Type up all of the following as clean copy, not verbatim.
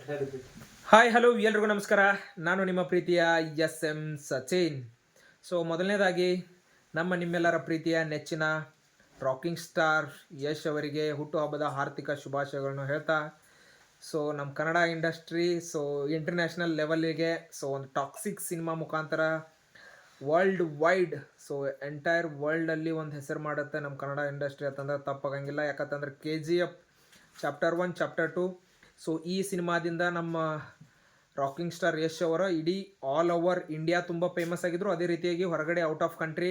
Hi hello ಎಲ್ರಿಗೂ ನಮಸ್ಕಾರ. ನಾನು ನಿಮ್ಮ ಪ್ರೀತಿಯ ಎಸ್ ಸಚಿನ್. ಸೊ ಮೊದಲನೇದಾಗಿ ನಿಮ್ಮೆಲ್ಲರ ಪ್ರೀತಿಯ ನೆಚ್ಚಿನ ರಾಕಿಂಗ್ ಸ್ಟಾರ್ ಯಶ್ ಅವರಿಗೆ ಹುಟ್ಟುಹಬ್ಬದ ಆರ್ಥಿಕ ಶುಭಾಶಯಗಳನ್ನು ಹೇಳ್ತಾ, ಸೊ ನಮ್ಮ ಕನ್ನಡ ಇಂಡಸ್ಟ್ರಿ ಇಂಟರ್ನ್ಯಾಷನಲ್ ಲೆವೆಲ್ಗೆ ಒಂದು ಟಾಕ್ಸಿಕ್ ಸಿನಿಮಾ ಮುಖಾಂತರ ವರ್ಲ್ಡ್ ವೈಡ್ ಎಂಟೈರ್ ವರ್ಲ್ಡಲ್ಲಿ ಒಂದು ಹೆಸರು ಮಾಡುತ್ತೆ ನಮ್ಮ ಕನ್ನಡ ಇಂಡಸ್ಟ್ರಿ ಅಂತಂದ್ರೆ ತಪ್ಪಾಗಂಗಿಲ್ಲ. ಯಾಕಂತಂದ್ರೆ KGF ಚಾಪ್ಟರ್ 1 ಚಾಪ್ಟರ್ 2 ಈ ಸಿನಿಮಾದಿಂದ ನಮ್ಮ ರಾಕಿಂಗ್ ಸ್ಟಾರ್ ಯಶ್ ಅವರ ಇಡೀ ಆಲ್ ಓವರ್ ಇಂಡಿಯಾ ತುಂಬ ಫೇಮಸ್ ಆಗಿದ್ರು. ಅದೇ ರೀತಿಯಾಗಿ ಹೊರಗಡೆ ಔಟ್ ಆಫ್ ಕಂಟ್ರಿ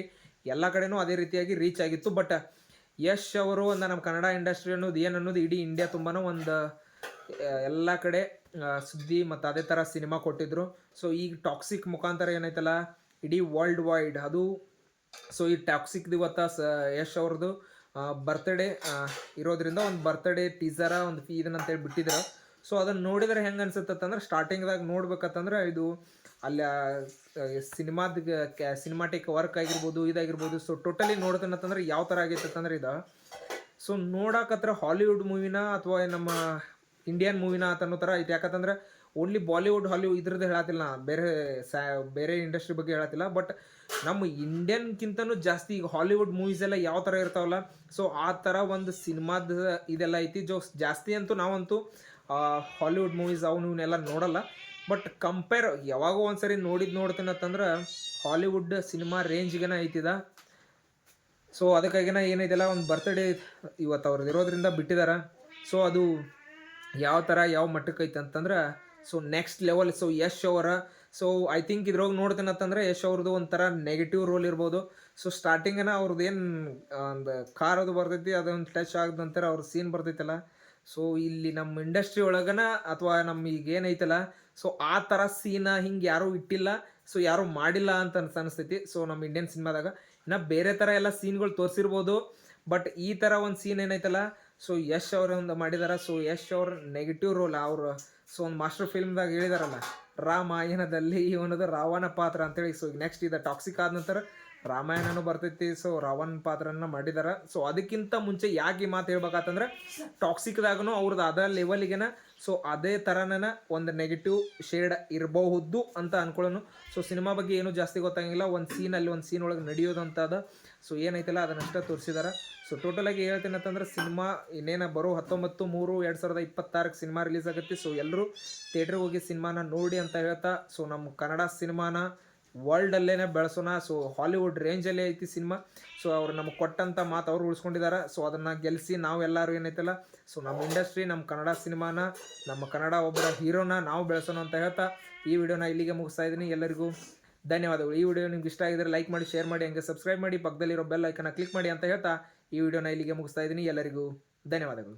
ಎಲ್ಲ ಕಡೆನೂ ಅದೇ ರೀತಿಯಾಗಿ ರೀಚ್ ಆಗಿತ್ತು. ಬಟ್ ಯಶ್ ಅವರು ನಮ್ಮ ಕನ್ನಡ ಇಂಡಸ್ಟ್ರಿ ಅನ್ನೋದು ಇಡೀ ಇಂಡಿಯಾ ತುಂಬಾ ಒಂದು ಎಲ್ಲ ಕಡೆ ಸುದ್ದಿ ಮತ್ತು ಅದೇ ಥರ ಸಿನಿಮಾ ಕೊಟ್ಟಿದ್ರು. ಈಗ ಟಾಕ್ಸಿಕ್ ಮುಖಾಂತರ ಏನೈತಲ್ಲ ಇಡೀ ವರ್ಲ್ಡ್ ವೈಡ್ ಅದು. ಈ ಟಾಕ್ಸಿಕ್ದು ಇವತ್ತು ಯಶ್ ಅವ್ರದ್ದು ಬರ್ತ್ಡೇ ಇರೋದ್ರಿಂದ ಒಂದು ಬರ್ತ್ಡೇ ಟೀಸರ ಒಂದು ಇದನ್ನಂತೇಳಿ ಬಿಟ್ಟಿದ್ರು. ಅದನ್ನು ನೋಡಿದರೆ ಹೆಂಗೆ ಅನ್ಸುತ್ತಂದ್ರೆ ಸ್ಟಾರ್ಟಿಂಗ್ದಾಗ ನೋಡ್ಬೇಕಂತಂದ್ರೆ ಇದು ಅಲ್ಲಿ ಸಿನಿಮಾಟಿಕ್ ವರ್ಕ್ ಆಗಿರ್ಬೋದು ಇದಾಗಿರ್ಬೋದು. ಟೋಟಲಿ ನೋಡ್ತೇನಂತಂದ್ರೆ ಯಾವ ಥರ ಆಗೈತಂದ್ರೆ ಇದು ನೋಡಕತ್ರ ಹಾಲಿವುಡ್ ಮೂವಿನ ಅಥವಾ ನಮ್ಮ ಇಂಡಿಯನ್ ಮೂವಿನ ಅನ್ನೋ ಥರ ಐತೆ. ಯಾಕಂತಂದ್ರೆ ಓನ್ಲಿ ಬಾಲಿವುಡ್ ಹಾಲಿವುಡ್ ಇದ್ರದ್ದು ಹೇಳತ್ತಿಲ್ಲ, ಬೇರೆ ಇಂಡಸ್ಟ್ರಿ ಬಗ್ಗೆ ಹೇಳತ್ತಿಲ್ಲ. ಬಟ್ ನಮ್ಮ ಇಂಡಿಯನ್ಗಿಂತನೂ ಜಾಸ್ತಿ ಈಗ ಹಾಲಿವುಡ್ ಮೂವೀಸ್ ಎಲ್ಲ ಯಾವ ಥರ ಇರ್ತಾವಲ್ಲ ಆ ಥರ ಒಂದು ಸಿನಿಮಾದ ಇದೆಲ್ಲ ಐತಿ. ಜಾಸ್ತಿ ಅಂತೂ ನಾವಂತೂ ಹಾಲಿವುಡ್ ಮೂವೀಸ್ ಇವನ್ನೆಲ್ಲ ನೋಡಲ್ಲ. ಬಟ್ ಕಂಪೇರ್ ಯಾವಾಗೋ ಒಂದ್ಸರಿ ನೋಡ್ತೀನಂತಂದ್ರೆ ಹಾಲಿವುಡ್ ಸಿನಿಮಾ ರೇಂಜ್ಗೆನ ಐತಿದ. ಅದಕ್ಕಾಗಿನ ಏನೈತಿಲ್ಲ ಒಂದು ಬರ್ತ್ಡೇ ಇವತ್ತು ಅವ್ರದ್ದು ಇರೋದ್ರಿಂದ ಬಿಟ್ಟಿದ್ದಾರೆ. ಅದು ಯಾವ ಥರ ಯಾವ ಮಟ್ಟಕ್ಕೆ ಐತೆ ಅಂತಂದ್ರೆ ನೆಕ್ಸ್ಟ್ ಲೆವೆಲ್. ಯಶ್ ಅವರ ಐ ಥಿಂಕ್ ಇದ್ರೊಳಗೆ ನೋಡ್ತೇನಂತಂದ್ರೆ ಯಶ್ ಅವ್ರದ್ದು ಒಂಥರ ನೆಗೆಟಿವ್ ರೋಲ್ ಇರ್ಬೋದು. ಸ್ಟಾರ್ಟಿಂಗನ ಅವ್ರದ್ದು ಏನು ಒಂದು ಕಾರ್ ಅದು ಬರ್ತೈತಿ, ಅದೊಂದು ಟಚ್ ಆಗದಂತಾರೆ ಅವ್ರ ಸೀನ್ ಬರ್ತೈತಲ್ಲ. ಇಲ್ಲಿ ನಮ್ಮ ಇಂಡಸ್ಟ್ರಿ ಒಳಗನ ಅಥವಾ ನಮ್ಮ ಈಗ ಏನೈತಲ್ಲ ಆ ಥರ ಸೀನ ಹಿಂಗೆ ಯಾರೂ ಇಟ್ಟಿಲ್ಲ, ಯಾರೂ ಮಾಡಿಲ್ಲ ಅಂತ ಅನಿಸ್ತೈತಿ. ನಮ್ಮ ಇಂಡಿಯನ್ ಸಿನಿಮಾದಾಗ ಇನ್ನು ಬೇರೆ ಥರ ಎಲ್ಲ ಸೀನ್ಗಳು ತೋರಿಸಿರ್ಬೋದು. ಬಟ್ ಈ ಥರ ಒಂದು ಸೀನ್ ಏನೈತಲ್ಲ ಯಶ್ ಅವ್ರ ಒಂದು ಮಾಡಿದಾರ. ಯಶ್ ಅವ್ರ ನೆಗೆಟಿವ್ ರೋಲ್ ಅವರು ಒಂದು ಮಾಸ್ಟರ್ ಫಿಲ್ಮ್ದಾಗ ಹೇಳಿದಾರಲ್ಲ, ರಾಮಾಯಣದಲ್ಲಿ ಇವನದು ರಾವಣ ಪಾತ್ರ ಅಂತೇಳಿ. ನೆಕ್ಸ್ಟ್ ಇದು ಟಾಕ್ಸಿಕ್ ಆದ ನಂತರ ರಾಮಾಯಣನೂ ಬರ್ತೈತಿ. ರಾವಣ ಪಾತ್ರನ ಮಾಡಿದಾರ. ಅದಕ್ಕಿಂತ ಮುಂಚೆ ಯಾಕೆ ಈ ಮಾತು ಹೇಳ್ಬೇಕಂತಂದ್ರೆ ಟಾಕ್ಸಿಕ್ದಾಗೂ ಅವ್ರದ್ದು ಅದ ಲೆವೆಲ್ಗೆನ ಅದೇ ಥರನ ಒಂದು ನೆಗೆಟಿವ್ ಶೇಡ್ ಇರಬಹುದು ಅಂತ ಅನ್ಕೊಳ್ಳೋನು. ಸಿನಿಮಾ ಬಗ್ಗೆ ಏನೂ ಜಾಸ್ತಿ ಗೊತ್ತಾಗಿಲ್ಲ. ಒಂದು ಸೀನ್ ಒಳಗೆ ನಡೆಯೋದಂತದ ಏನೈತಲ್ಲ ಅದನ್ನಷ್ಟೇ ತೋರಿಸಿದಾರೆ. ಟೋಟಲಾಗಿ ಹೇಳ್ತೇನಂತಂದ್ರೆ ಸಿನಿಮಾ ಇನ್ನೇನು ಬರೋ 19/3/2026 ಸಿನಿಮಾ ರಿಲೀಸ್ ಆಗುತ್ತೆ. ಎಲ್ಲರೂ ಥಿಯೇಟ್ರಿಗೆ ಹೋಗಿ ಸಿನಿಮಾನ ನೋಡಿ ಅಂತ ಹೇಳ್ತಾ ನಮ್ಮ ಕನ್ನಡ ಸಿನಿಮಾನ ವರ್ಲ್ಡಲ್ಲೇ ಬೆಳೆಸೋಣ. ಹಾಲಿವುಡ್ ರೇಂಜಲ್ಲೇ ಐತಿ ಸಿನಿಮಾ. ಅವ್ರು ನಮಗೆ ಕೊಟ್ಟಂಥ ಮಾತು ಅವ್ರು ಉಳಿಸ್ಕೊಂಡಿದ್ದಾರೆ. ಅದನ್ನು ಗೆಲ್ಲಿಸಿ ನಾವೆಲ್ಲರೂ ಏನೈತಲ್ಲ ನಮ್ಮ ಇಂಡಸ್ಟ್ರಿ ನಮ್ಮ ಕನ್ನಡ ಸಿನಿಮಾನ ನಮ್ಮ ಕನ್ನಡ ಒಬ್ಬರ ಹೀರೋನ ನಾವು ಬೆಳೆಸೋಣ ಅಂತ ಹೇಳ್ತಾ ಈ ವಿಡಿಯೋನ ಇಲ್ಲಿಗೆ ಮುಗಿಸ್ತಾ ಇದ್ದೀನಿ. ಎಲ್ಲರಿಗೂ ಧನ್ಯವಾದಗಳು. ಈ ವಿಡಿಯೋ ನಿಮ್ಗೆ ಇಷ್ಟ ಆಗಿದ್ರೆ ಲೈಕ್ ಮಾಡಿ, ಶೇರ್ ಮಾಡಿ, ಹಂಗೆ ಸಬ್ಸ್ಕ್ರೈಬ್ ಮಾಡಿ, ಪಕ್ಕದಲ್ಲಿರೋ ಬೆಲ್ ಐಕನ್ನ ಕ್ಲಿಕ್ ಮಾಡಿ ಅಂತ ಹೇಳ್ತಾ ಈ ವಿಡಿಯೋನ ಇಲ್ಲಿಗೆ ಮುಗಿಸ್ತಾ ಇದ್ದೀನಿ. ಎಲ್ಲರಿಗೂ ಧನ್ಯವಾದಗಳು.